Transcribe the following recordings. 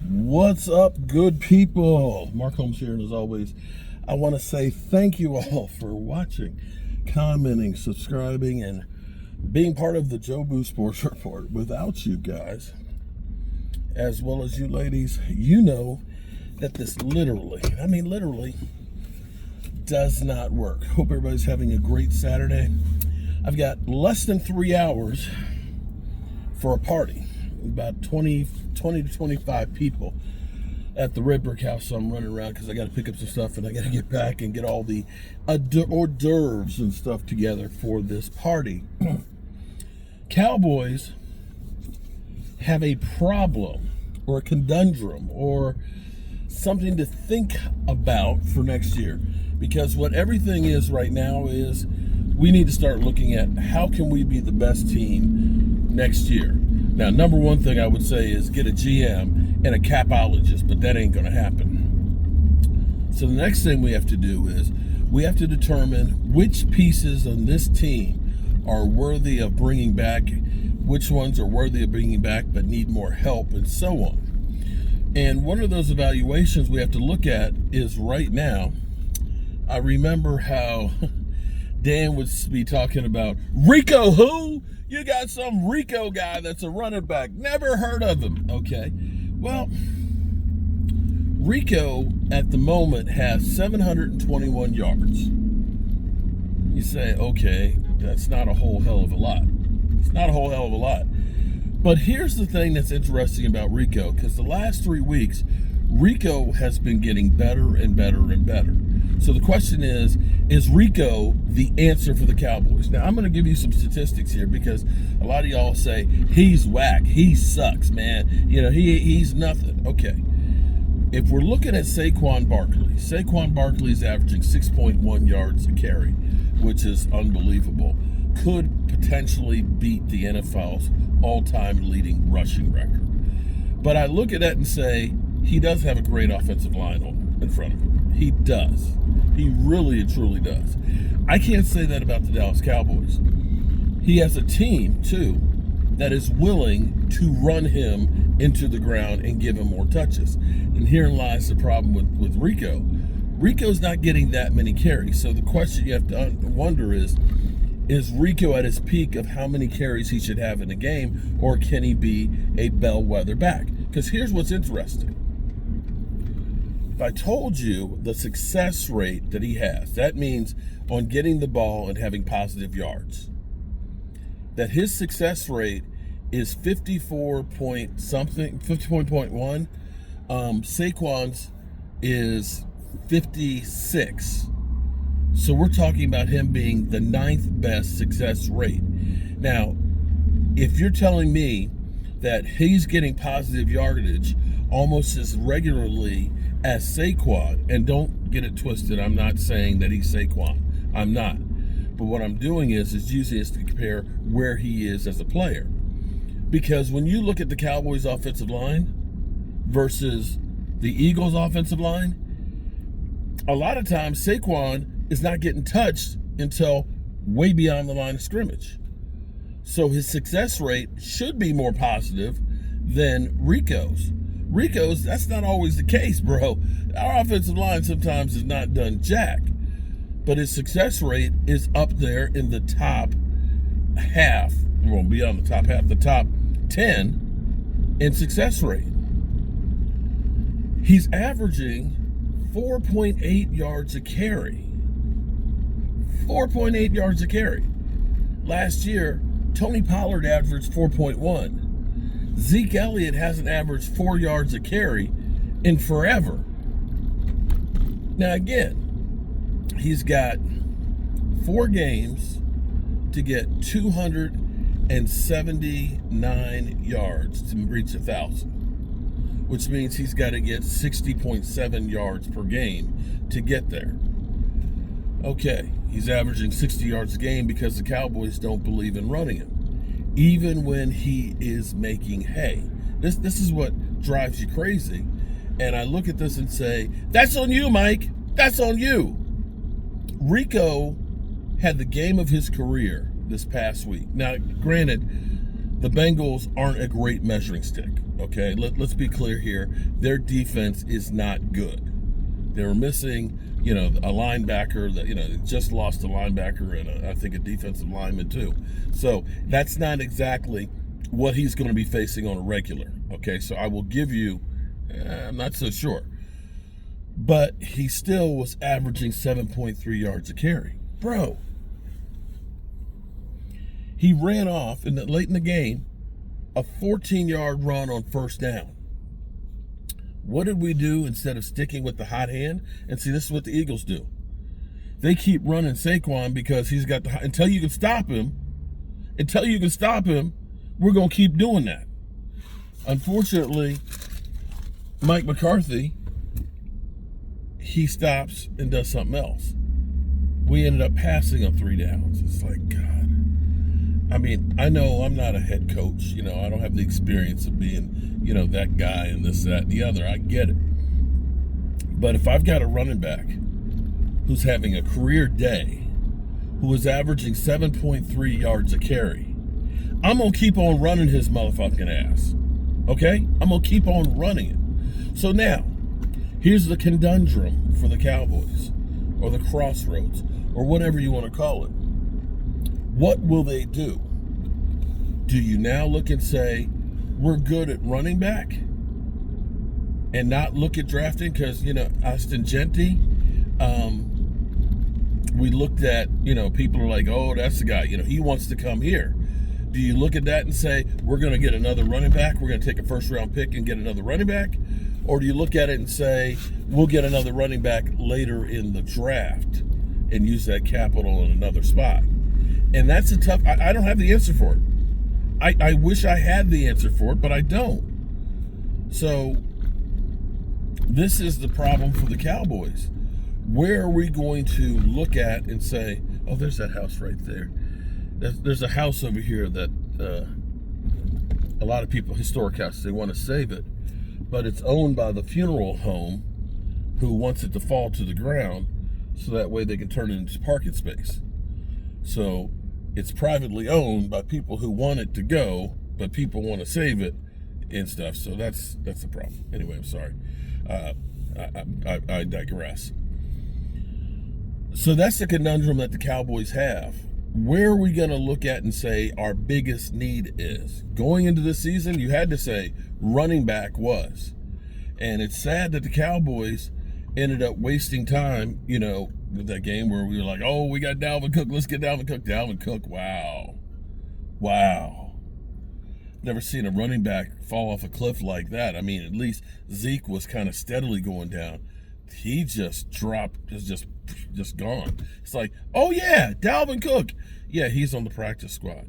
What's up, good people? Mark Holmes here, and as always, I want to say thank you all for watching, commenting, subscribing, and being part of the Joe Boo Sports Report. Without you guys, as well as you ladies, you know that this literally does not work. Hope everybody's having a great Saturday. I've got less than 3 hours for a party. About 20 to 25 people at the Red Brick House, so I'm running around because I got to pick up some stuff and I got to get back and get all the hors d'oeuvres and stuff together for this party. Cowboys have a problem or a conundrum or something to think about for next year, because what everything is right now is we need to start looking at how can we be the best team next year. Now, number one thing I would say is get a GM and a capologist, but that ain't going to happen. So the next thing we have to do is we have to determine which pieces on this team are worthy of bringing back, which ones are worthy of bringing back but need more help, and so on. And one of those evaluations we have to look at is right now, I remember how Dan would be talking about Rico who? You got some Rico guy that's a running back. Never heard of him. Okay. Well, Rico at the moment has 721 yards. You say, okay, that's not a whole hell of a lot. It's not a whole hell of a lot. But here's the thing that's interesting about Rico, because the last 3 weeks, Rico has been getting better and better and better. So the question is Rico the answer for the Cowboys? Now, I'm going to give you some statistics here because a lot of y'all say, he's whack, he sucks, man. You know, he's nothing. Okay. If we're looking at Saquon Barkley is averaging 6.1 yards a carry, which is unbelievable. Could potentially beat the NFL's all-time leading rushing record. But I look at that and say, he does have a great offensive line in front of him. He does. He really and truly does. I can't say that about the Dallas Cowboys. He has a team, too, that is willing to run him into the ground and give him more touches. And herein lies the problem with Rico. Rico's not getting that many carries. So the question you have to wonder is Rico at his peak of how many carries he should have in a game, or can he be a bellwether back? Because here's what's interesting. If I told you the success rate that he has, that means on getting the ball and having positive yards, that his success rate is 50.1. Saquon's is 56. So we're talking about him being the 9th best success rate. Now, if you're telling me that he's getting positive yardage almost as regularly as Saquon, and don't get it twisted, I'm not saying that he's Saquon. I'm not. But what I'm doing is using this to compare where he is as a player. Because when you look at the Cowboys' offensive line versus the Eagles' offensive line, a lot of times Saquon is not getting touched until way beyond the line of scrimmage. So his success rate should be more positive than Rico's. Rico's, that's not always the case, bro. Our offensive line sometimes is not done jack, but his success rate is up there in the top half. We won't be on the top half, the top 10 in success rate. He's averaging 4.8 yards a carry. 4.8 yards a carry. Last year, Tony Pollard averaged 4.1. Zeke Elliott hasn't averaged 4 yards a carry in forever. Now again, he's got 4 games to get 279 yards to reach 1,000, which means he's got to get 60.7 yards per game to get there. Okay, he's averaging 60 yards a game because the Cowboys don't believe in running him, even when he is making hay. This is what drives you crazy. And I look at this and say, that's on you, Mike. That's on you. Rico had the game of his career this past week. Now, granted, the Bengals aren't a great measuring stick. Okay, let's be clear here. Their defense is not good. They were missing, a linebacker that, they just lost a linebacker and I think a defensive lineman too. So that's not exactly what he's going to be facing on a regular. Okay, so I will give you, I'm not so sure. But he still was averaging 7.3 yards a carry. Bro, he ran off late in the game a 14-yard run on first down. What did we do instead of sticking with the hot hand? And see, this is what the Eagles do. They keep running Saquon because he's got until you can stop him, we're going to keep doing that. Unfortunately, Mike McCarthy, he stops and does something else. We ended up passing on 3 downs. It's like, God. I mean, I know I'm not a head coach. I don't have the experience of being, that guy and this, that, and the other. I get it. But if I've got a running back who's having a career day, who is averaging 7.3 yards a carry, I'm going to keep on running his motherfucking ass. Okay? I'm going to keep on running it. So now, here's the conundrum for the Cowboys, or the crossroads, or whatever you want to call it. What will they do? Do you now look and say, we're good at running back and not look at drafting? Because, Austin Gentry, we looked at, people are like, oh, that's the guy, he wants to come here. Do you look at that and say, we're going to get another running back, we're going to take a first-round pick and get another running back? Or do you look at it and say, we'll get another running back later in the draft and use that capital in another spot? And that's a tough, I don't have the answer for it. I wish I had the answer for it, but I don't. So this is the problem for the Cowboys. Where are we going to look at and say, oh, there's that house right there. There's a house over here that a lot of people, historic house, they want to save it, but it's owned by the funeral home who wants it to fall to the ground so that way they can turn it into parking space. So it's privately owned by people who want it to go, but people want to save it and stuff. So that's the problem. Anyway, I'm sorry. I digress. So that's the conundrum that the Cowboys have. Where are we going to look at and say our biggest need is? Going into the season, you had to say running back was. And it's sad that the Cowboys ended up wasting time, with that game where we were like, oh, we got Dalvin Cook. Let's get Dalvin Cook. Dalvin Cook, wow. Never seen a running back fall off a cliff like that. I mean, at least Zeke was kind of steadily going down. He just dropped, is just gone. It's like, oh yeah, Dalvin Cook. Yeah, he's on the practice squad.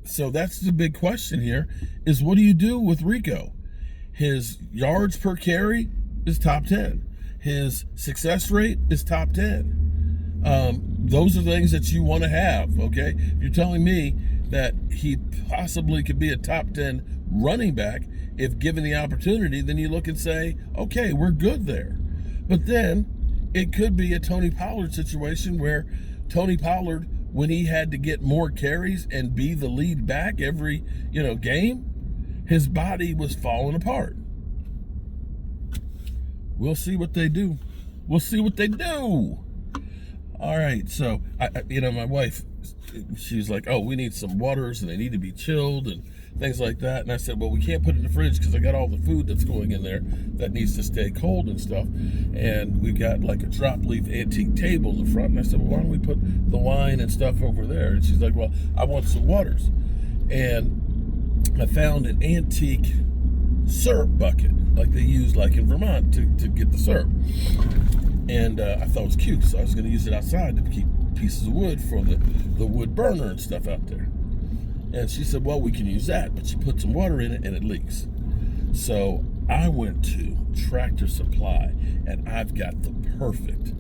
So that's the big question here is what do you do with Rico? His yards per carry is top 10. His success rate is top 10. Those are things that you want to have, okay? If you're telling me that he possibly could be a top 10 running back if given the opportunity, then you look and say, okay, we're good there. But then it could be a Tony Pollard situation where Tony Pollard, when he had to get more carries and be the lead back every, game, his body was falling apart. We'll see what they do. All right, so my wife, she was like, oh, we need some waters and they need to be chilled and things like that. And I said, well, we can't put it in the fridge because I got all the food that's going in there that needs to stay cold and stuff. And we've got like a drop leaf antique table in the front. And I said, well, why don't we put the wine and stuff over there? And she's like, well, I want some waters. And I found an antique syrup bucket like they use like in Vermont to get the syrup. And I thought it was cute, so I was going to use it outside to keep pieces of wood for the wood burner and stuff out there. And she said, well, we can use that, but you put some water in it and it leaks. So I went to Tractor Supply and I've got the perfect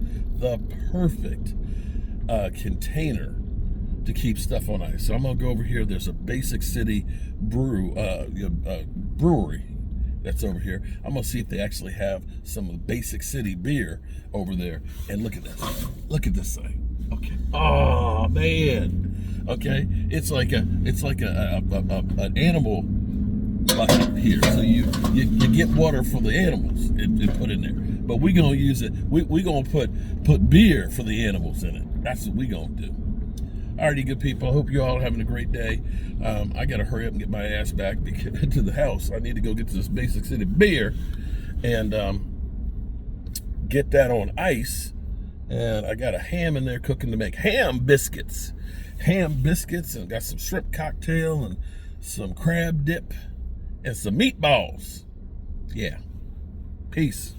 container to keep stuff on ice. So I'm going to go over here. There's a Basic City brewery that's over here. I'm going to see if they actually have some of the Basic City beer over there. And look at this. Look at this thing. Okay. Oh, man. Okay, it's like an animal bucket here. So you get water for the animals and put in there. But we gonna use it. We gonna put beer for the animals in it. That's what we gonna do. Alrighty, good people. I hope you all are having a great day. I gotta hurry up and get my ass back to the house. I need to go get to this Basic City beer and get that on ice. And I got a ham in there cooking to make ham biscuits. Ham biscuits, and got some shrimp cocktail and some crab dip and some meatballs. Yeah. Peace.